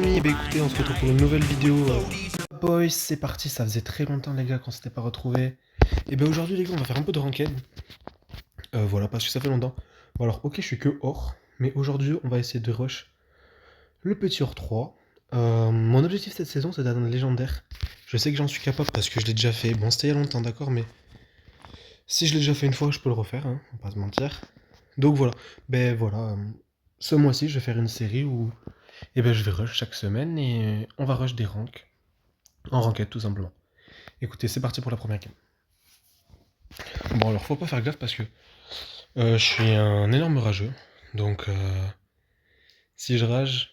nuit, bah écoutez, on se retrouve pour une nouvelle vidéo. Boys, c'est parti, ça faisait très longtemps les gars qu'on s'était pas retrouvés. Et ben aujourd'hui les gars, on va faire un peu de ranked. Voilà, parce que ça fait longtemps. Bon alors, ok, je suis que or, mais aujourd'hui on va essayer de rush le petit or 3. Mon objectif cette saison, c'est d'atteindre légendaire. Je sais que j'en suis capable parce que je l'ai déjà fait. Bon, c'était il y a longtemps, d'accord, mais si je l'ai déjà fait une fois, je peux le refaire, hein, on va pas se mentir. Donc voilà, ben voilà, ce mois-ci, je vais faire une série où je vais rush chaque semaine et on va rush des ranks. En ranked, tout simplement. Écoutez, c'est parti pour la première game. Bon, alors, faut pas faire gaffe parce que je suis un énorme rageux. Donc, si je rage,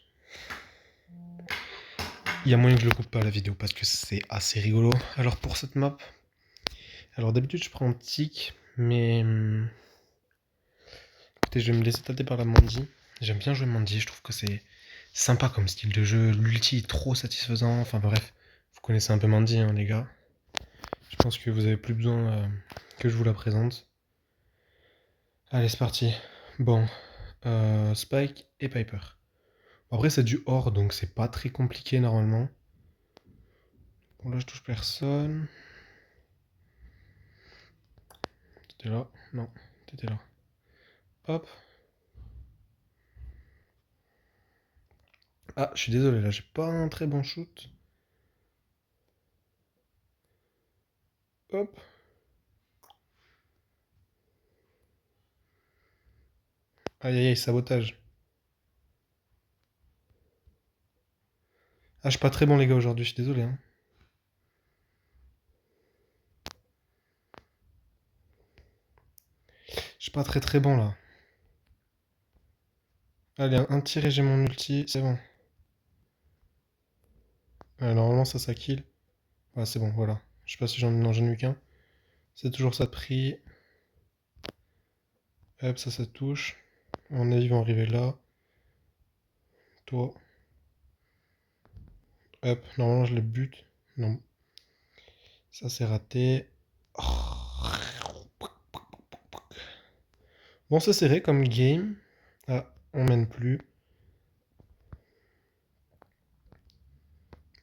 il y a moyen que je le coupe pas la vidéo parce que c'est assez rigolo. Alors, pour cette map, alors d'habitude, je prends un tic, mais écoutez, je vais me laisser tâter par la Mandy. J'aime bien jouer Mandy, je trouve que c'est sympa comme style de jeu. L'ulti est trop satisfaisant. Enfin, bref, vous connaissez un peu Mandy, hein, les gars. Je pense que vous avez plus besoin que je vous la présente. Allez, c'est parti. Bon, Spike et Piper. Après, c'est du or, donc c'est pas très compliqué normalement. Bon, là, je touche personne. T'étais là? Non, t'étais là. Hop. Ah, je suis désolé, là, j'ai pas un très bon shoot. Hop. Aïe, aïe, aïe, sabotage. Ah, je suis pas très bon, les gars, aujourd'hui, je suis désolé, hein. Je suis pas très très bon, là. Allez, un tir et j'ai mon ulti, c'est bon. Normalement, ça kill. Ouais, c'est bon, voilà. Je sais pas si j'en ai eu qu'un. C'est toujours ça de prix. Hop, ça touche. À mon avis, ils vont arriver là. Toi. Hop, normalement, je les bute. Non. Ça, c'est raté. Bon, c'est serré comme game. Ah, on mène plus.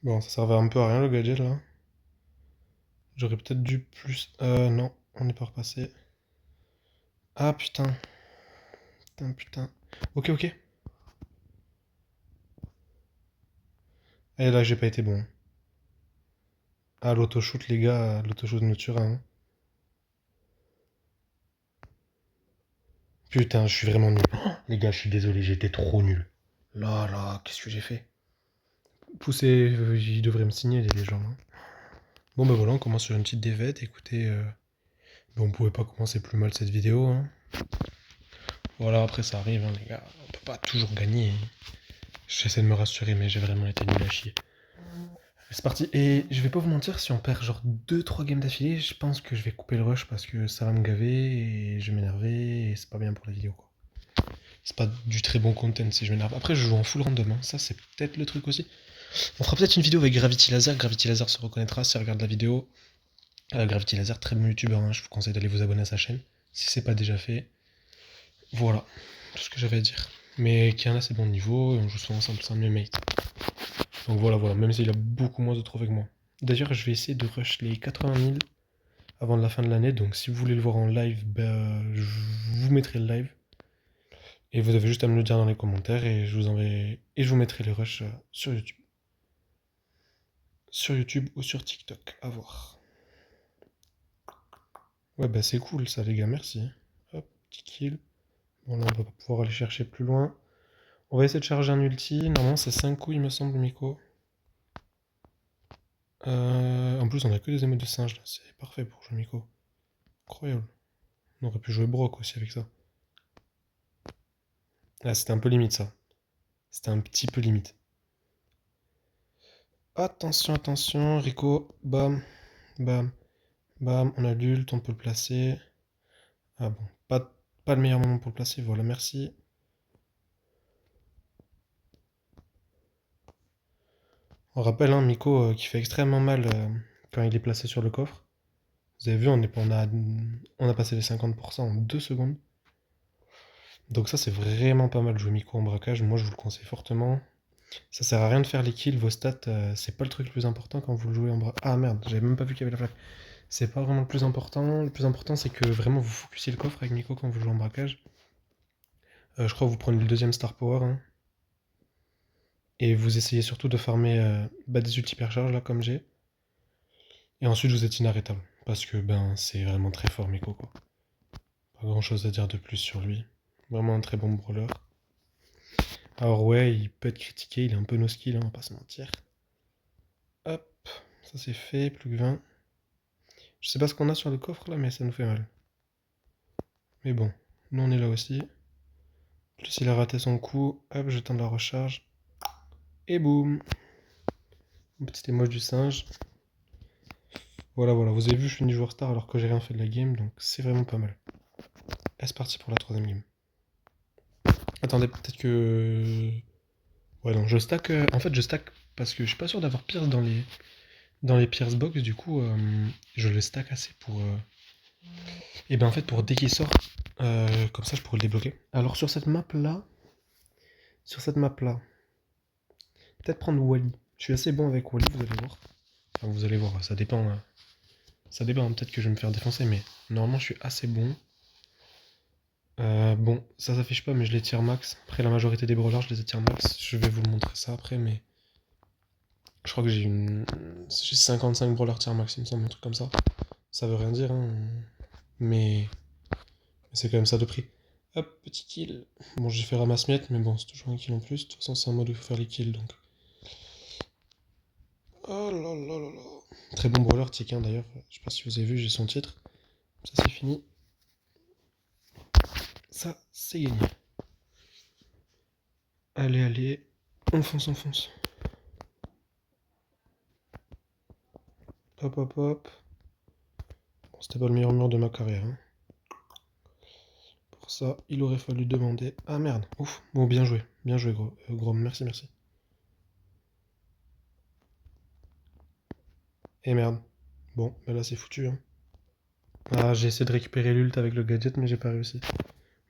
Bon, ça servait un peu à rien le gadget là. J'aurais peut-être dû plus. Non, on n'est pas repassé. Ah putain. Putain, putain. Ok, ok. Et là, j'ai pas été bon. Ah, l'autoshoot, les gars, l'autoshoot me tuera, hein. Putain, je suis vraiment nul. Oh, les gars, je suis désolé, j'étais trop nul. Là, là, qu'est-ce que j'ai fait? Pousser, ils devraient me signer les gens, hein. Bon, bah voilà, on commence sur une petite défaite. Écoutez, bon, on pouvait pas commencer plus mal cette vidéo, hein. Voilà, après ça arrive, hein, les gars. On peut pas toujours gagner, hein. J'essaie de me rassurer, mais j'ai vraiment été nul à chier. C'est parti. Et je vais pas vous mentir, si on perd genre 2-3 games d'affilée, je pense que je vais couper le rush parce que ça va me gaver et je vais m'énerver et c'est pas bien pour la vidéo, quoi. C'est pas du très bon content si je m'énerve. Après, je joue en full random, hein. Ça c'est peut-être le truc aussi. On fera peut-être une vidéo avec Gravity Laser. Gravity Laser se reconnaîtra s'il regarde la vidéo. Gravity Laser, très bon youtubeur, hein. Je vous conseille d'aller vous abonner à sa chaîne si c'est pas déjà fait. Voilà, tout ce que j'avais à dire. Mais qui a un assez bon niveau et on joue souvent ensemble, c'est un de mes mates. Donc voilà, voilà, même s'il a beaucoup moins de trophées que moi. D'ailleurs, je vais essayer de rush les 80 000 avant la fin de l'année. Donc si vous voulez le voir en live, je vous mettrai le live. Et vous avez juste à me le dire dans les commentaires et je vous enverrai. Et je vous mettrai les rushs sur YouTube. Sur YouTube ou sur TikTok, à voir. Ouais, bah c'est cool ça, les gars, merci. Hop, petit kill. Bon, là, on va pas pouvoir aller chercher plus loin. On va essayer de charger un ulti. Normalement, c'est 5 coups, il me semble, Miko. En plus, on a que des émotes de singe là. C'est parfait pour jouer Miko. Incroyable. On aurait pu jouer Brock aussi avec ça. Ah, c'était un peu limite ça. C'était un petit peu limite. Attention, attention, Rico. Bam, bam, bam. On a l'ult, on peut le placer. Ah bon, pas le meilleur moment pour le placer. Voilà, merci. On rappelle, hein, Miko qui fait extrêmement mal quand il est placé sur le coffre. Vous avez vu, on a passé les 50% en 2 secondes. Donc ça, c'est vraiment pas mal de jouer Miko en braquage. Moi, je vous le conseille fortement. Ça sert à rien de faire les kills, vos stats, c'est pas le truc le plus important quand vous jouez en bras. Ah merde, j'avais même pas vu qu'il y avait la flaque. C'est pas vraiment le plus important. Le plus important, c'est que vraiment vous focussiez le coffre avec Nico quand vous jouez en braquage. Je crois que vous prenez le deuxième star power, hein. Et vous essayez surtout de farmer des ulti hypercharge là comme j'ai. Et ensuite vous êtes inarrêtable. Parce que ben c'est vraiment très fort Miko quoi. Pas grand chose à dire de plus sur lui. Vraiment un très bon brawler. Alors ouais, il peut être critiqué, il est un peu no skill, hein, on va pas se mentir. Hop, ça c'est fait, plus que 20. Je sais pas ce qu'on a sur le coffre là, mais ça nous fait mal. Mais bon, nous on est là aussi. Plus il a raté son coup, hop, je tente la recharge. Et boum. Un petit émoji du singe. Voilà, voilà, vous avez vu, je suis ni joueur star alors que j'ai rien fait de la game, donc c'est vraiment pas mal. Et c'est parti pour la troisième game. Attendez, peut-être que... Ouais, non, je stack... En fait, je stack parce que je suis pas sûr d'avoir Pierce dans les Pierce box, du coup, je le stack assez pour... Et ben en fait, pour dès qu'il sort, comme ça, je pourrais le débloquer. Alors sur cette map-là, peut-être prendre Wally. Je suis assez bon avec Wally, vous allez voir. Enfin, vous allez voir, ça dépend. Ça dépend, hein, peut-être que je vais me faire défoncer, mais normalement, je suis assez bon. Bon, ça s'affiche pas, mais je les tire max. Après, la majorité des brawlers, je les tire max. Je vais vous le montrer ça après, mais je crois que j'ai 55 brawlers tier max, il me semble, un truc comme ça. Ça veut rien dire, hein, mais c'est quand même ça de prix. Hop, petit kill. Bon, j'ai fait ramasse-miettes, mais bon, c'est toujours un kill en plus. De toute façon, c'est un mode où il faut faire les kills, donc. Oh là là là là. Très bon brawler, Tiekin d'ailleurs. Je sais pas si vous avez vu, j'ai son titre. Ça, c'est fini. Ça, c'est gagné. Allez, allez. On fonce, on fonce. Hop, hop, hop. Bon, c'était pas le meilleur mur de ma carrière, hein. Pour ça, il aurait fallu demander. Ah merde, ouf. Bon, bien joué, gros. Gros, merci, merci. Et merde. Bon, bah là, c'est foutu, hein. Ah, j'ai essayé de récupérer l'ult avec le gadget, mais j'ai pas réussi.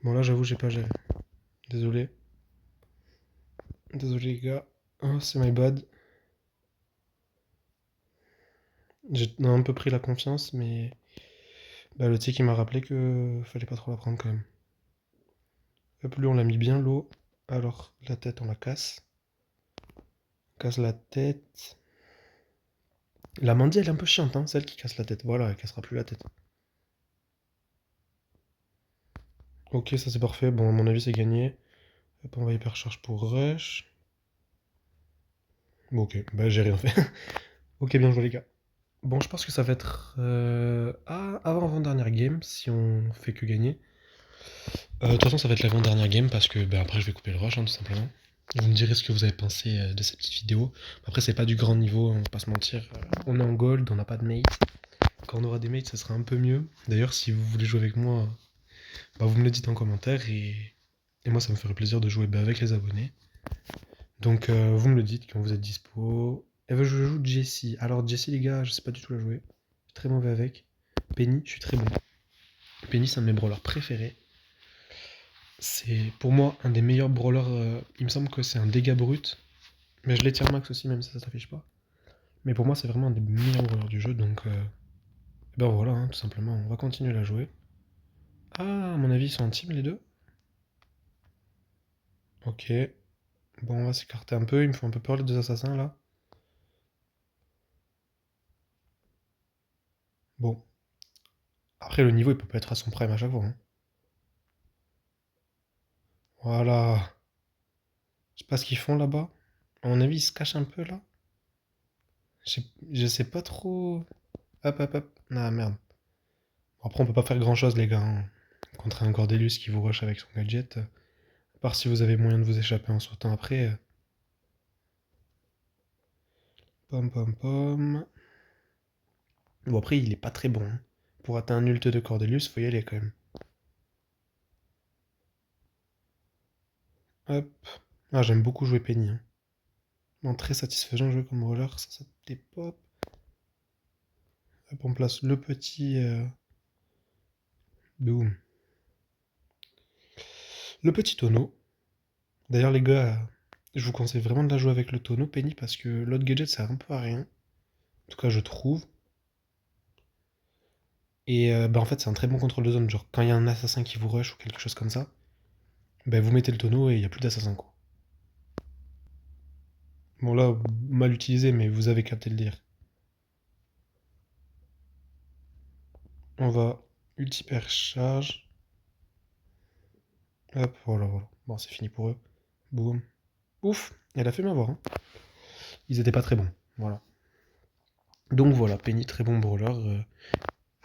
Bon, là, j'avoue, j'ai pas géré. Désolé. Désolé, les gars. Oh, c'est my bad. J'ai un peu pris la confiance, mais bah, le tic il m'a rappelé que fallait pas trop la prendre quand même. Hop, lui on l'a mis bien l'eau. Alors la tête on la casse. On casse la tête. La Mandy elle est un peu chiante, hein, celle qui casse la tête. Voilà, elle cassera plus la tête. Ok, ça c'est parfait. Bon, à mon avis c'est gagné. Hop, on va hyper charge pour rush. Bon, ok, bah j'ai rien fait. Ok, bien joué les gars. Bon, je pense que ça va être avant-dernière game si on fait que gagner. De toute façon, ça va être l'avant-dernière game parce que bah, après je vais couper le rush, hein, tout simplement. Vous me direz ce que vous avez pensé de cette petite vidéo. Après, c'est pas du grand niveau, on va pas se mentir. On est en gold, on n'a pas de mate. Quand on aura des mates, ça sera un peu mieux. D'ailleurs, si vous voulez jouer avec moi, bah, vous me le dites en commentaire et moi, ça me ferait plaisir de jouer bah, avec les abonnés. Donc, vous me le dites quand vous êtes dispo. Et ben, je joue Jessie. Alors, Jessie, les gars, je sais pas du tout la jouer. Je suis très mauvais avec. Penny, je suis très bon. Penny, c'est un de mes brawlers préférés. C'est pour moi un des meilleurs brawlers. Il me semble que c'est un dégât brut. Mais je les tire max aussi, même si ça s'affiche pas. Mais pour moi, c'est vraiment un des meilleurs brawlers du jeu. Donc, ben voilà, hein, tout simplement. On va continuer à la jouer. Ah, à mon avis, ils sont en team les deux. Ok. Bon, on va s'écarter un peu. Ils me font un peu peur, les deux assassins là. Bon. Après, le niveau, il peut pas être à son prime à chaque fois, hein. Voilà. Je sais pas ce qu'ils font là-bas. À mon avis, ils se cachent un peu là. Je sais pas trop. Hop, hop, hop. Ah merde. Bon, après, on peut pas faire grand-chose, les gars, hein, contre un Cordelius qui vous rush avec son gadget. À part si vous avez moyen de vous échapper en sautant après. Pom pom pom. Bon, après, il est pas très bon, hein. Pour atteindre un ult de Cordelius, faut y aller quand même. Hop. Ah, j'aime beaucoup jouer Penny, hein. Bon, très satisfaisant de jouer comme roller, ça dépop. Hop, on place le petit. Boom. Le petit tonneau. D'ailleurs, les gars, Je vous conseille vraiment de la jouer avec le tonneau, Penny, parce que l'autre gadget sert un peu à rien. En tout cas, je trouve. Et bah, en fait, c'est un très bon contrôle de zone. Genre, quand il y a un assassin qui vous rush ou quelque chose comme ça, bah, vous mettez le tonneau et il n'y a plus d'assassin, quoi. Bon, là, mal utilisé, mais vous avez capté le délire. On va ulti-percharge. Hop, voilà, voilà. Bon, c'est fini pour eux. Boum. Ouf, elle a fait m'avoir. Hein. Ils étaient pas très bons. Voilà. Donc voilà, Penny, très bon brawler.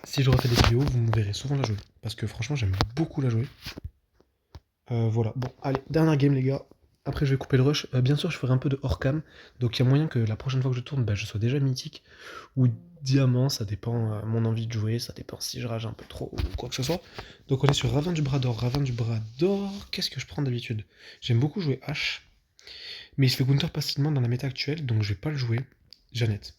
Si je refais des vidéos, vous me verrez souvent la jouer. Parce que franchement, j'aime beaucoup la jouer. Voilà. Bon, allez, dernière game, les gars. Après, je vais couper le rush. Bien sûr, je ferai un peu de hors-cam. Donc, il y a moyen que la prochaine fois que je tourne, bah, je sois déjà mythique ou diamant. Ça dépend mon envie de jouer. Ça dépend si je rage un peu trop ou quoi que ce soit. Donc, on est sur Ravin du Bras d'Or. Ravin du Bras d'Or. Qu'est-ce que je prends d'habitude? J'aime beaucoup jouer H. Mais il se fait counter facilement dans la méta actuelle. Donc, je vais pas le jouer. Jeannette.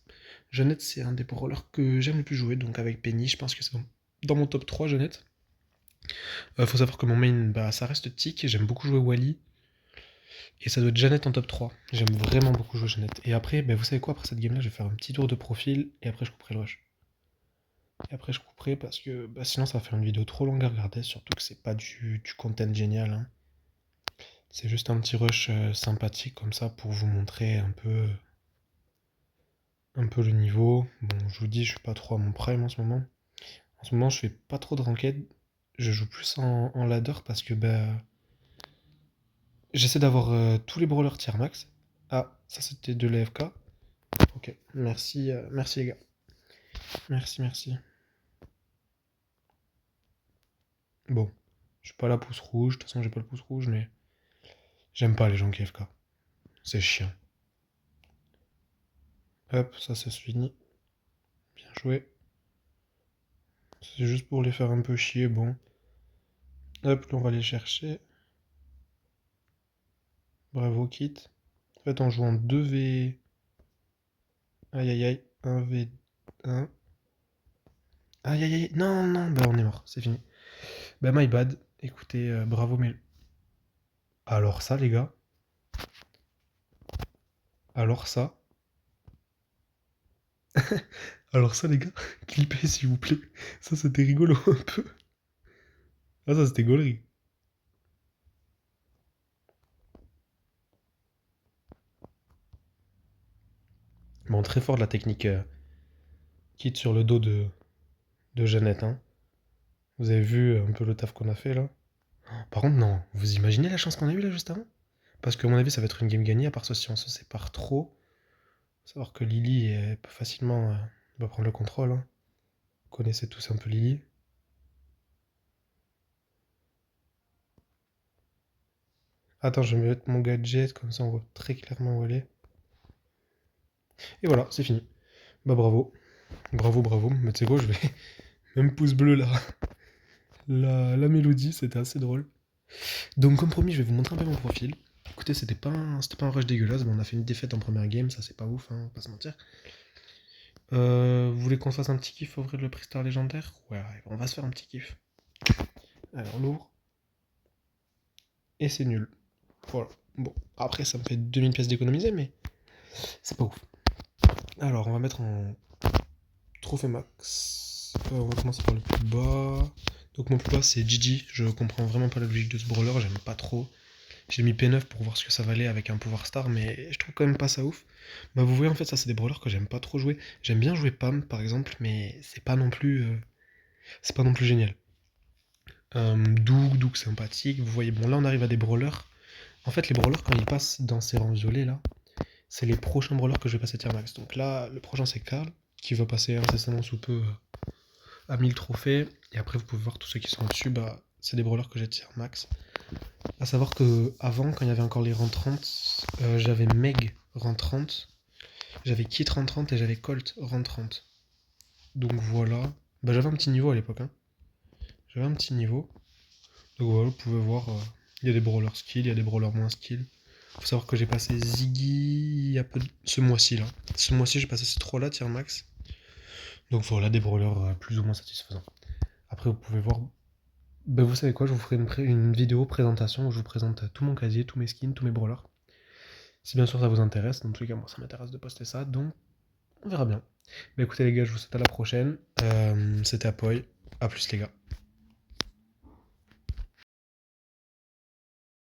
Jeannette, c'est un des brawlers que j'aime le plus jouer. Donc, avec Penny, je pense que c'est dans mon top 3, Jeannette. Faut savoir que mon main, bah, ça reste Tick. J'aime beaucoup jouer Wally. Et ça doit être Jeannette en top 3. J'aime vraiment beaucoup jouer Jeannette. Et après, bah, vous savez quoi, après cette game-là, je vais faire un petit tour de profil. Et après, je couperai le rush. Et après, je couperai parce que bah, sinon, ça va faire une vidéo trop longue à regarder. Surtout que c'est pas du content génial. Hein. C'est juste un petit rush sympathique comme ça pour vous montrer un peu le niveau. Bon, je vous dis, je suis pas trop à mon prime en ce moment. En ce moment, je fais pas trop de ranked. Je joue plus en ladder parce que bah, j'essaie d'avoir tous les brawlers tier max. Ah, ça c'était de l'AFK. Ok, merci, merci les gars. Merci, merci. Bon, je suis pas la pouce rouge. De toute façon, j'ai pas le pouce rouge, mais j'aime pas les gens qui AFK. C'est chiant. Hop, ça c'est fini. Bien joué. C'est juste pour les faire un peu chier, bon. Hop, là on va les chercher. Bravo, Kit. En fait, on joue en 2v. Aïe aïe aïe, 1v1. Aïe aïe aïe, non, non, bah on est mort, c'est fini. Bah my bad, écoutez, bravo, mais... Alors ça, les gars. Alors ça. Alors ça, les gars, clippez s'il vous plaît. Ça, c'était rigolo un peu. Ah, ça, c'était gaulerie. Bon, très fort de la technique Kit sur le dos de Jeannette, hein. Vous avez vu un peu le taf qu'on a fait là. Par contre, non, vous imaginez la chance qu'on a eue là juste avant? Parce que à mon avis, ça va être une game gagnée, à part si on se sépare trop. Faut savoir que Lily peut facilement va prendre le contrôle. Hein. Vous connaissez tous un peu Lily. Attends, je vais mettre mon gadget, comme ça on voit très clairement où elle est. Et voilà, c'est fini. Bah bravo. Bravo, bravo. Mais tu sais quoi, je vais... Même pouce bleu là. La mélodie, c'était assez drôle. Donc comme promis, je vais vous montrer un peu mon profil. Écoutez, c'était pas un rush dégueulasse, mais on a fait une défaite en première game, ça c'est pas ouf, hein, pas se mentir. Vous voulez qu'on se fasse un petit kiff ouvrir le Prestar légendaire? Ouais, on va se faire un petit kiff. Allez, on l'ouvre. Et c'est nul. Voilà. Bon, après ça me fait 2000 pièces d'économiser, mais c'est pas ouf. Alors, on va mettre en trophée max. On va commencer par le plus bas. Donc mon plus bas c'est Gigi. Je comprends vraiment pas la logique de ce brawler, j'aime pas trop. J'ai mis P9 pour voir ce que ça valait avec un pouvoir star, mais je trouve quand même pas ça ouf. Bah vous voyez en fait ça c'est des brawlers que j'aime pas trop jouer. J'aime bien jouer Pam par exemple, mais c'est pas non plus génial. Doug sympathique. Vous voyez bon là on arrive à des brawlers. En fait les brawlers quand ils passent dans ces rangs violets là, c'est les prochains brawlers que je vais passer tier max. Donc là le prochain c'est Karl qui va passer incessamment sous peu à 1000 trophées. Et après vous pouvez voir tous ceux qui sont au-dessus, bah c'est des brawlers que j'ai tier max. A savoir que avant, quand il y avait encore les rangs 30, j'avais Meg rang 30, j'avais Kit rang 30 et j'avais Colt rang 30. Donc voilà. Bah j'avais un petit niveau à l'époque. Hein. J'avais un petit niveau. Donc voilà, vous pouvez voir, il y a des brawlers skill, il y a des brawlers moins skill. Faut savoir que j'ai passé Ziggy il y a peu ce mois-ci là. Ce mois-ci j'ai passé ces trois là, tier max. Donc voilà, des brawlers plus ou moins satisfaisants. Après vous pouvez voir. Bah vous savez quoi, je vous ferai une vidéo présentation où je vous présente tout mon casier, tous mes skins, tous mes brawlers. Si bien sûr ça vous intéresse, dans tous les cas, moi ça m'intéresse de poster ça, donc on verra bien. Bah écoutez les gars, je vous souhaite à la prochaine. C'était Apoy. À plus les gars.